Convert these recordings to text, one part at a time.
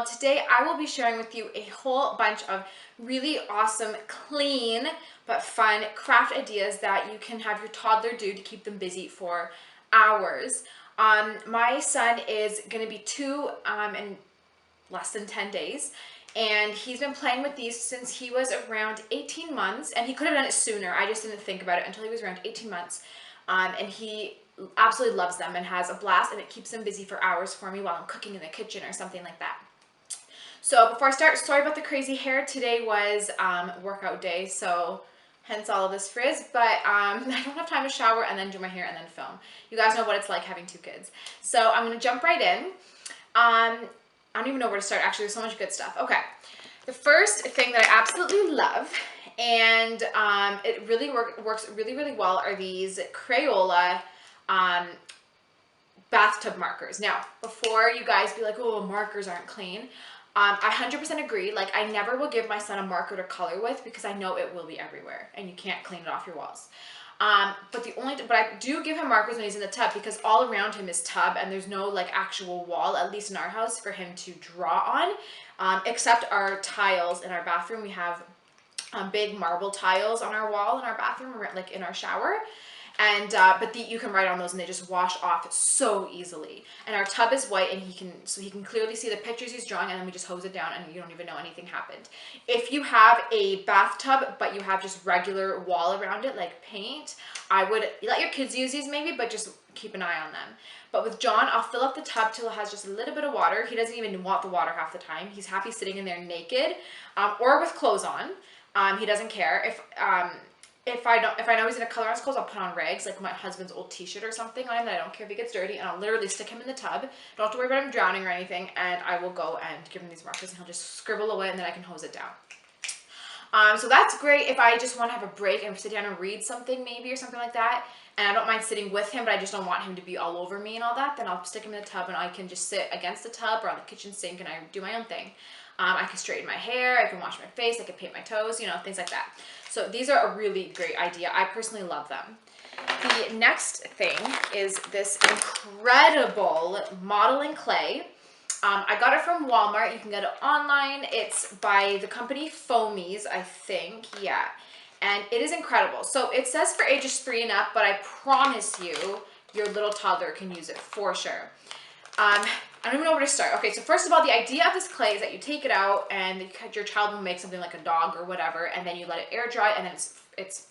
channel. Today I will be sharing with you a whole bunch of really awesome, clean, but fun craft ideas that you can have your toddler do to keep them busy for hours. My son is going to be 2 in less than 10 days. And he's been playing with these since he was around 18 months. And he could have done it sooner. I just didn't think about it until he was around 18 months. And he absolutely loves them and has a blast. And it keeps him busy for hours for me while I'm cooking in the kitchen or something like that. So before I start, sorry about the crazy hair. Today was workout day. So hence all of this frizz. But I don't have time to shower and then do my hair and then film. You guys know what it's like having 2 kids. So I'm going to jump right in. I don't even know where to start. Actually, there's so much good stuff. Okay. The first thing that I absolutely love, and it really works really, really well, are these Crayola bathtub markers. Now, before you guys be like, oh, markers aren't clean, I 100% agree. Like, I never will give my son a marker to color with because I know it will be everywhere and you can't clean it off your walls. But I do give him markers when he's in the tub because all around him is tub and there's no like actual wall, at least in our house, for him to draw on, except our tiles in our bathroom. We have big marble tiles on our wall in our bathroom, like in our shower. And but you can write on those and they just wash off so easily. And our tub is white and he can clearly see the pictures he's drawing, and then we just hose it down and you don't even know anything happened. If you have a bathtub but you have just regular wall around it like paint, I would let your kids use these maybe, but just keep an eye on them. But with John, I'll fill up the tub till it has just a little bit of water. He doesn't even want the water half the time. He's happy sitting in there naked or with clothes on. He doesn't care. If I know he's gonna color on his clothes, I'll put on rags, like my husband's old t-shirt or something on him that I don't care if he gets dirty, and I'll literally stick him in the tub. Don't have to worry about him drowning or anything, and I will go and give him these markers and he'll just scribble away and then I can hose it down. So that's great if I just want to have a break and sit down and read something maybe or something like that, and I don't mind sitting with him, but I just don't want him to be all over me and all that, then I'll stick him in the tub and I can just sit against the tub or on the kitchen sink and I do my own thing. I can straighten my hair, I can wash my face, I can paint my toes, you know, things like that. So these are a really great idea. I personally love them. The next thing is this incredible modeling clay. I got it from Walmart. You can get it online. It's by the company Foamies, I think. Yeah. And it is incredible. So it says for ages 3 and up, but I promise you, your little toddler can use it for sure. I don't even know where to start. Okay, so first of all, the idea of this clay is that you take it out and your child will make something like a dog or whatever, and then you let it air dry, and then it's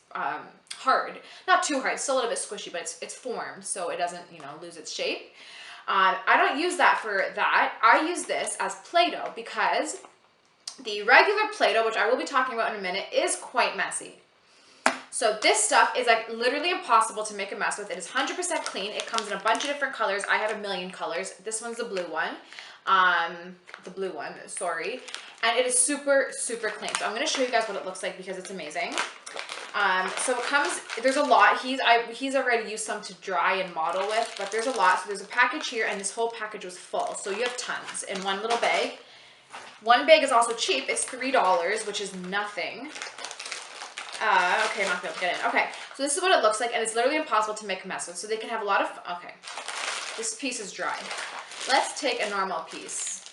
hard. Not too hard, it's still a little bit squishy, but it's formed so it doesn't, you know, lose its shape. I don't use that for that. I use this as Play-Doh because the regular Play-Doh, which I will be talking about in a minute, is quite messy. So this stuff is like literally impossible to make a mess with. It is 100% clean. It comes in a bunch of different colors. I have a million colors. This one's the blue one. Sorry. And it is super, super clean. So I'm going to show you guys what it looks like because it's amazing. So it comes, there's a lot. He's already used some to dry and model with, but there's a lot. So there's a package here, and this whole package was full. So you have tons in one little bag. One bag is also cheap. It's $3, which is nothing. Okay, I'm not gonna be able to get in. Okay, so this is what it looks like, and it's literally impossible to make a mess with. So they can have a lot of, okay, this piece is dry. Let's take a normal piece.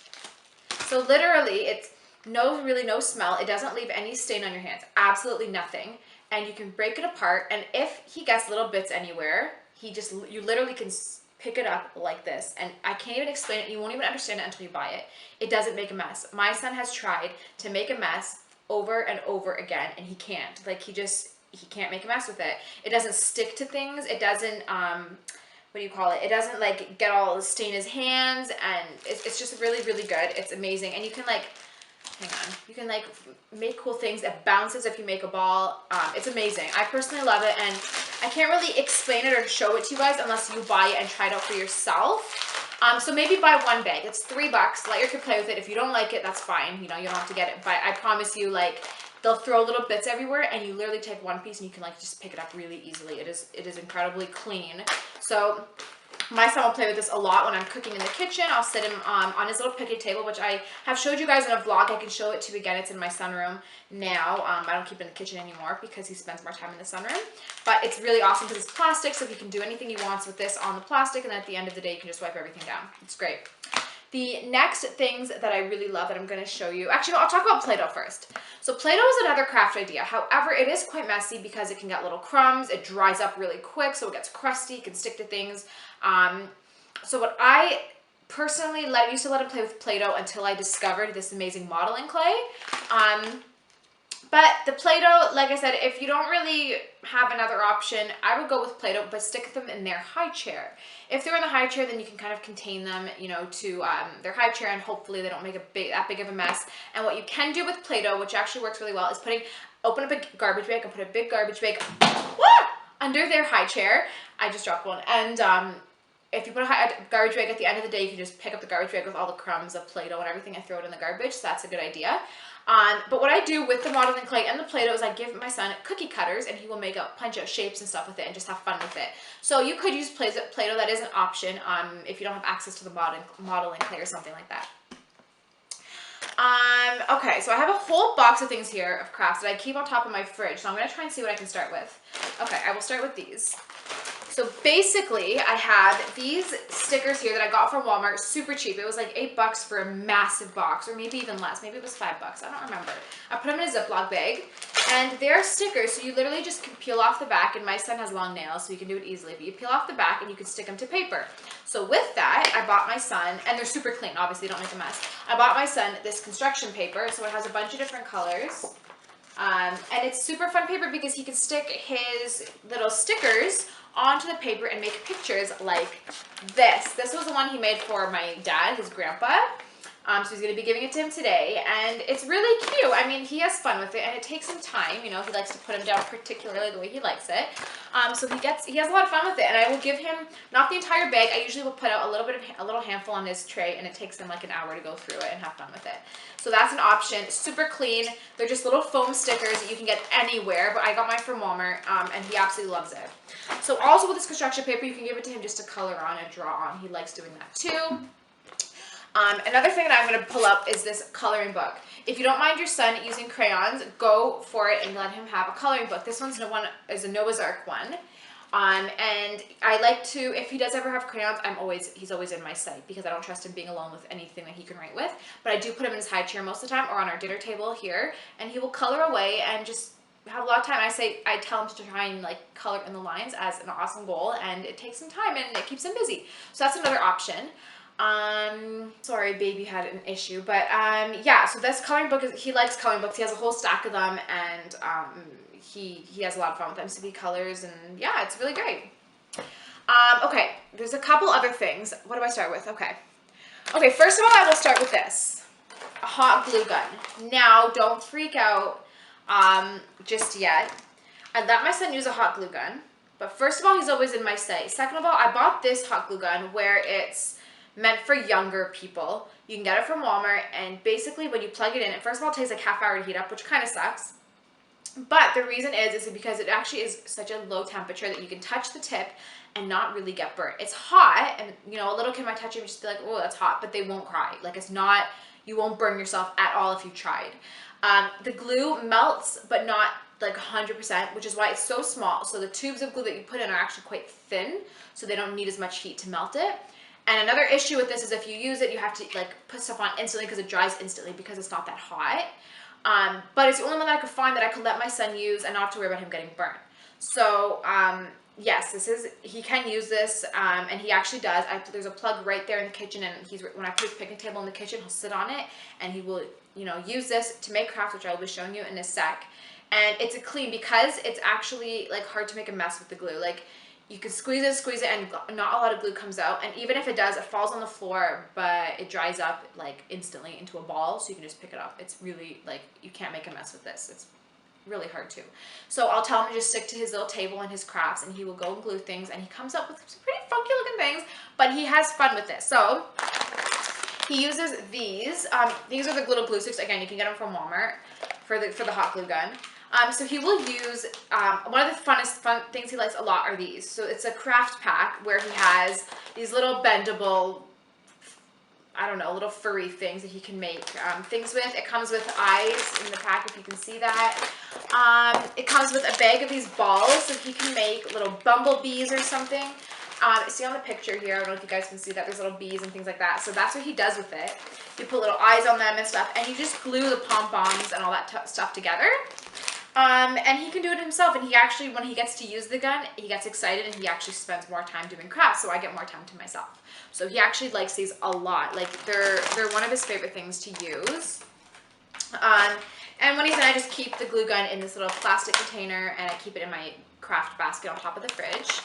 So literally, it's really no smell. It doesn't leave any stain on your hands, absolutely nothing. And you can break it apart, and if he gets little bits anywhere, you literally can pick it up like this. And I can't even explain it. You won't even understand it until you buy it. It doesn't make a mess. My son has tried to make a mess over and over again, and he can't. Like, he can't make a mess with it. It doesn't stick to things. It doesn't, what do you call it? It doesn't like get all stain his hands, and it's just really, really good. It's amazing. And you can like, hang on, you can like make cool things. It bounces if you make a ball. It's amazing. I personally love it, and I can't really explain it or show it to you guys unless you buy it and try it out for yourself. So maybe buy one bag. It's $3. Let your kid play with it. If you don't like it, that's fine. You know, you don't have to get it. But I promise you, like, they'll throw little bits everywhere, and you literally take one piece and you can like just pick it up really easily. It is incredibly clean. So my son will play with this a lot when I'm cooking in the kitchen. I'll sit him on his little picnic table, which I have showed you guys in a vlog. I can show it to you again. It's in my sunroom now. I don't keep it in the kitchen anymore because he spends more time in the sunroom. But it's really awesome because it's plastic, so he can do anything he wants with this on the plastic, and then at the end of the day, you can just wipe everything down. It's great. The next things that I really love that I'm going to show you, actually, no, I'll talk about Play-Doh first. So Play-Doh is another craft idea. However, it is quite messy because it can get little crumbs. It dries up really quick, so it gets crusty. It can stick to things. So what I personally used to let him play with Play-Doh until I discovered this amazing modeling clay. But the Play-Doh, like I said, if you don't really have another option, I would go with Play-Doh, but stick them in their high chair. If they're in the high chair, then you can kind of contain them, you know, to their high chair, and hopefully they don't make that big of a mess. And what you can do with Play-Doh, which actually works really well, is open up a garbage bag and put a big garbage bag under their high chair. I just dropped one. And if you put a garbage bag at the end of the day, you can just pick up the garbage bag with all the crumbs of Play-Doh and everything and throw it in the garbage. So that's a good idea. But what I do with the modeling clay and the Play-Doh is I give my son cookie cutters, and he will punch out shapes and stuff with it and just have fun with it. So you could use Play-Doh. That is an option if you don't have access to the modeling clay or something like that. Okay, so I have a whole box of things here of crafts that I keep on top of my fridge. So I'm going to try and see what I can start with. Okay, I will start with these. So basically, I have these stickers here that I got from Walmart, super cheap. It was like $8 for a massive box, or maybe even less. Maybe it was $5. I don't remember. I put them in a Ziploc bag, and they're stickers, so you literally just can peel off the back, and my son has long nails, so you can do it easily. But you peel off the back, and you can stick them to paper. So with that, I bought my son, and they're super clean, obviously, don't make a mess. I bought my son this construction paper, so it has a bunch of different colors. And it's super fun paper because he can stick his little stickers onto the paper and make pictures like this. This was the one he made for my dad, his grandpa. So he's going to be giving it to him today, and it's really cute. I mean, he has fun with it, and it takes some time. You know, he likes to put him down particularly the way he likes it. So he has a lot of fun with it, and I will give him not the entire bag. I usually will put out a little handful on his tray, and it takes him like an hour to go through it and have fun with it. So that's an option. Super clean. They're just little foam stickers that you can get anywhere, but I got mine from Walmart, and he absolutely loves it. So also with this construction paper, you can give it to him just to color on and draw on. He likes doing that too. Another thing that I'm going to pull up is this coloring book. If you don't mind your son using crayons, go for it and let him have a coloring book. This one's is a Noah's Ark one. And I like to, if he does ever have crayons, he's always in my sight because I don't trust him being alone with anything that he can write with. But I do put him in his high chair most of the time, or on our dinner table here, and he will color away and just have a lot of time. I tell him to try and like color in the lines as an awesome goal, and it takes some time and it keeps him busy. So that's another option. Sorry, baby had an issue, but yeah, so this coloring book he likes coloring books. He has a whole stack of them, and he has a lot of fun with them, so he colors, and yeah, it's really great. Okay, there's a couple other things. What do I start with? Okay, first of all, I will start with this, a hot glue gun. Now, don't freak out just yet. I let my son use a hot glue gun, but first of all, he's always in my sight. Second of all, I bought this hot glue gun where it's meant for younger people. You can get it from Walmart, and basically when you plug it in, first of all, it takes like half hour to heat up, which kind of sucks. But the reason is because it actually is such a low temperature that you can touch the tip and not really get burnt. It's hot, and you know, a little kid might touch it and just be like, oh, that's hot, but they won't cry. Like, it's not, you won't burn yourself at all if you tried. The glue melts, but not like 100%, which is why it's so small. So the tubes of glue that you put in are actually quite thin, so they don't need as much heat to melt it. And another issue with this is if you use it, you have to like put stuff on instantly because it dries instantly because it's not that hot. But it's the only one that I could find that I could let my son use and not have to worry about him getting burnt. So yes, he can use this, and he actually does. There's a plug right there in the kitchen, and when I put his picnic table in the kitchen, he'll sit on it, and he will, you know, use this to make crafts, which I will be showing you in a sec. And it's a clean, because it's actually like hard to make a mess with the glue. Like, you can squeeze it, and not a lot of glue comes out. And even if it does, it falls on the floor, but it dries up like instantly into a ball, so you can just pick it up. It's really, like, you can't make a mess with this. It's really hard to. So I'll tell him to just stick to his little table and his crafts, and he will go and glue things, and he comes up with some pretty funky looking things, but he has fun with this. So he uses these. These are the little glue sticks. Again, you can get them from Walmart for the hot glue gun. So he will use, one of the fun things he likes a lot are these. So it's a craft pack where he has these little bendable, I don't know, little furry things that he can make things with. It comes with eyes in the pack, if you can see that. It comes with a bag of these balls, so he can make little bumblebees or something. See on the picture here, I don't know if you guys can see that there's little bees and things like that. So that's what he does with it. You put little eyes on them and stuff, and you just glue the pom-poms and all that stuff together. And he can do it himself, and he actually, when he gets to use the gun, he gets excited and he actually spends more time doing crafts, so I get more time to myself. So he actually likes these a lot. Like, they're one of his favorite things to use. And when he's done, I just keep the glue gun in this little plastic container, and I keep it in my craft basket on top of the fridge.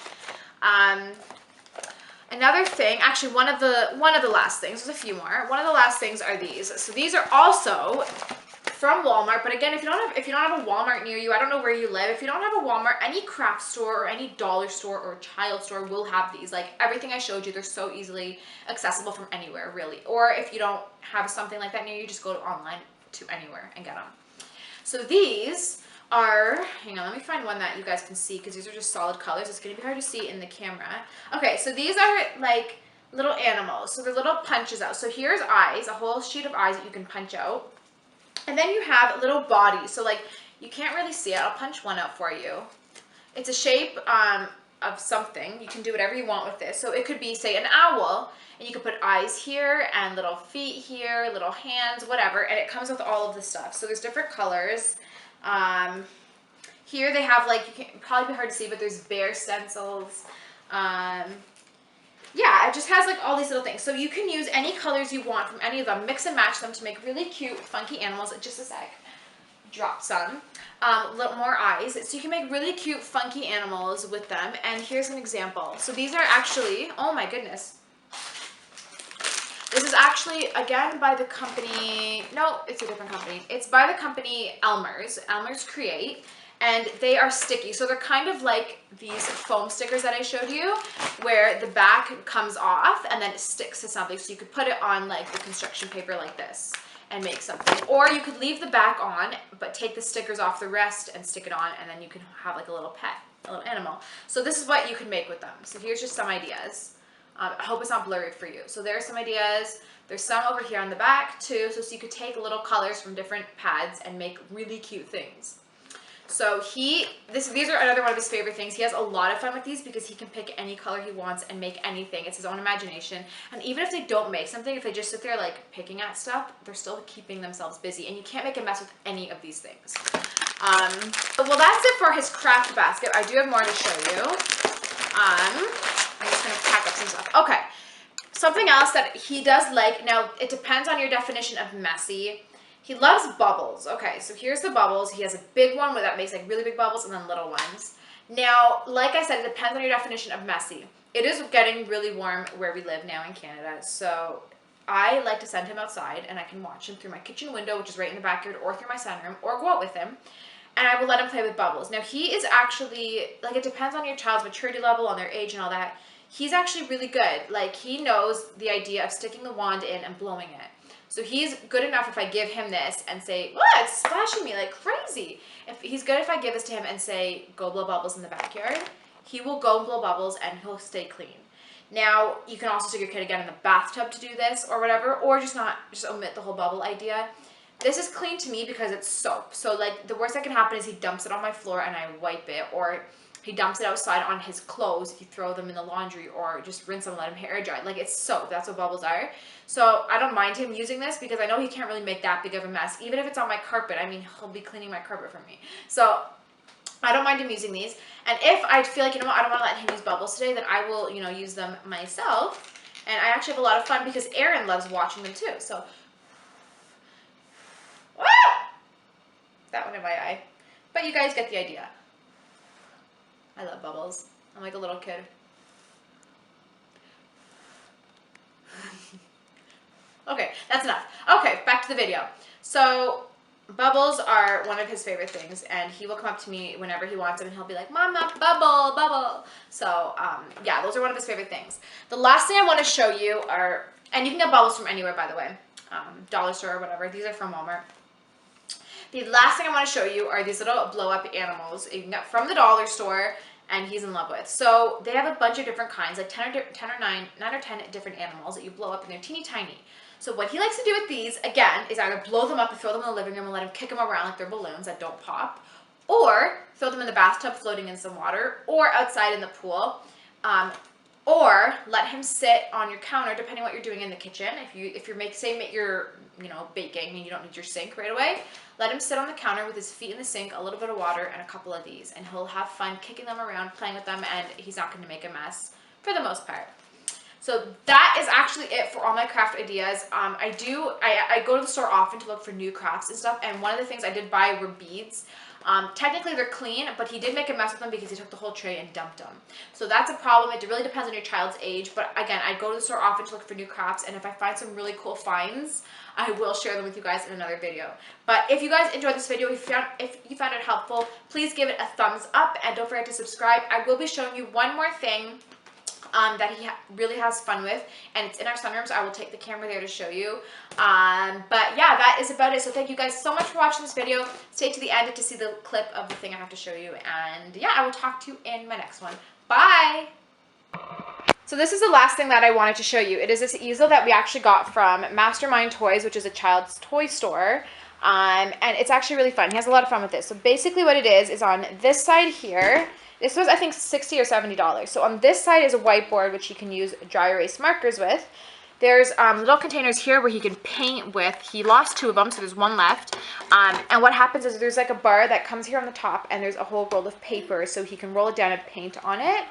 Another thing, actually one of the last things, there's a few more. One of the last things are these. So these are also from Walmart, but again, if you don't have a Walmart near you, I don't know where you live. If you don't have a Walmart, any craft store or any dollar store or child store will have these. Like everything I showed you, they're so easily accessible from anywhere, really. Or if you don't have something like that near you, just go online to anywhere and get them. So these are, hang on, let me find one that you guys can see, because these are just solid colors. It's going to be hard to see in the camera. Okay, so these are like little animals. So they're little punches out. So here's eyes, a whole sheet of eyes that you can punch out. And then you have little bodies. So like, you can't really see it. I'll punch one out for you. It's a shape of something. You can do whatever you want with this. So it could be, say, an owl, and you could put eyes here and little feet here, little hands, whatever, and it comes with all of the stuff. So there's different colors. Here they have, like, you can probably be hard to see, but there's bear stencils. Yeah, it just has like all these little things. So you can use any colors you want from any of them, mix and match them to make really cute, funky animals. Just a sec. Drop some. Little more eyes. So you can make really cute, funky animals with them. And here's an example. So these are actually, oh my goodness. This is actually, again, by the company, no, it's a different company. It's by the company Elmer's, Elmer's Create, and they are sticky. So they're kind of like these foam stickers that I showed you, where the back comes off and then it sticks to something. So you could put it on like the construction paper like this and make something. Or you could leave the back on, but take the stickers off the rest and stick it on, and then you can have like a little pet, a little animal. So this is what you can make with them. So here's just some ideas. I hope it's not blurry for you. So there's some ideas. There's some over here on the back too. So you could take little colors from different pads and make really cute things. So these are another one of his favorite things. He has a lot of fun with these because he can pick any color he wants and make anything. It's his own imagination. And even if they don't make something, if they just sit there like picking at stuff, they're still keeping themselves busy. And you can't make a mess with any of these things. Well, that's it for his craft basket. I do have more to show you. I'm just going to pack up some stuff. Okay. Something else that he does like, now it depends on your definition of messy. He loves bubbles. Okay, so here's the bubbles. He has a big one that makes like really big bubbles and then little ones. Now, like I said, it depends on your definition of messy. It is getting really warm where we live now in Canada, so I like to send him outside and I can watch him through my kitchen window, which is right in the backyard, or through my sunroom, or go out with him. And I will let him play with bubbles. Now, he is actually, like, it depends on your child's maturity level, on their age and all that. He's actually really good. Like, he knows the idea of sticking the wand in and blowing it. So he's good enough if I give him this and say, what? It's splashing me like crazy. He's good if I give this to him and say, go blow bubbles in the backyard. He will go and blow bubbles and he'll stay clean. Now, you can also stick your kid again in the bathtub to do this or whatever, or just omit the whole bubble idea. This is clean to me because it's soap. So like the worst that can happen is he dumps it on my floor and I wipe it, or he dumps it outside on his clothes if you throw them in the laundry, or just rinse them and let him air dry. Like, it's soap. That's what bubbles are. So I don't mind him using this because I know he can't really make that big of a mess. Even if it's on my carpet, I mean, he'll be cleaning my carpet for me. So I don't mind him using these. And if I feel like, you know what, I don't want to let him use bubbles today, then I will, you know, use them myself. And I actually have a lot of fun because Aaron loves watching them too. So, ah! That one in my eye. But you guys get the idea. I love bubbles. I'm like a little kid. Okay, that's enough. Okay, back to the video. So, bubbles are one of his favorite things, and he will come up to me whenever he wants them, and he'll be like, Mama, bubble, bubble. So, yeah, those are one of his favorite things. The last thing I want to show you are, and you can get bubbles from anywhere, by the way, dollar store or whatever. These are from Walmart. The last thing I want to show you are these little blow-up animals you can get from the dollar store, and he's in love with. So they have a bunch of different kinds, like 9 or 10 different animals that you blow up, and they're teeny tiny. So what he likes to do with these, again, is either blow them up and throw them in the living room and let him kick them around like they're balloons that don't pop, or throw them in the bathtub floating in some water, or outside in the pool. Or let him sit on your counter, depending on what you're doing in the kitchen. If you're baking and you don't need your sink right away, let him sit on the counter with his feet in the sink, a little bit of water, and a couple of these, and he'll have fun kicking them around, playing with them, and he's not going to make a mess for the most part. So that is actually it for all my craft ideas. I go to the store often to look for new crafts and stuff, and one of the things I did buy were beads. Technically they're clean, but he did make a mess with them because he took the whole tray and dumped them. So that's a problem. It really depends on your child's age, but again, I go to the store often to look for new crafts, and if I find some really cool finds, I will share them with you guys in another video. But if you guys enjoyed this video, if you found it helpful, please give it a thumbs up, and don't forget to subscribe. I will be showing you one more thing that he really has fun with, and it's in our sunroom, so I will take the camera there to show you. But yeah, that is about it. So thank you guys so much for watching this video. Stay to the end to see the clip of the thing I have to show you, and yeah, I will talk to you in my next one. Bye! So this is the last thing that I wanted to show you. It is this easel that we actually got from Mastermind Toys, which is a child's toy store. And it's actually really fun. He has a lot of fun with this. So basically what it is on this side here, this was I think $60 or $70. So on this side is a whiteboard which he can use dry erase markers with. There's little containers here where he can paint with. He lost 2 of them, so there's 1 left. And what happens is there's like a bar that comes here on the top, and there's a whole roll of paper, so he can roll it down and paint on it.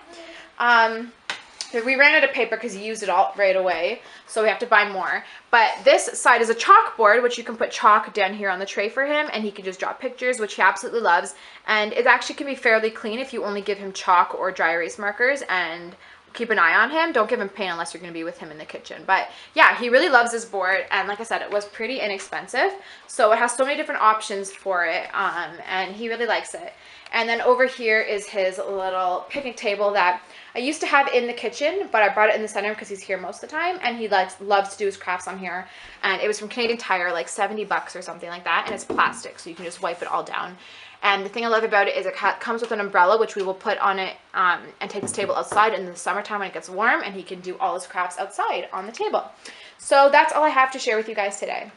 We ran out of paper because he used it all right away, so we have to buy more. But this side is a chalkboard, which you can put chalk down here on the tray for him, and he can just draw pictures, which he absolutely loves. And it actually can be fairly clean if you only give him chalk or dry erase markers, and keep an eye on him. Don't give him paint unless you're going to be with him in the kitchen. But yeah, he really loves this board, and like I said, it was pretty inexpensive, so it has so many different options for it, and he really likes it. And then over here is his little picnic table that I used to have in the kitchen, but I brought it in the center because he's here most of the time, and he loves to do his crafts on here. And it was from Canadian Tire, like $70 or something like that, and it's plastic, so you can just wipe it all down. And the thing I love about it is it comes with an umbrella, which we will put on it and take this table outside in the summertime when it gets warm, and he can do all his crafts outside on the table. So that's all I have to share with you guys today.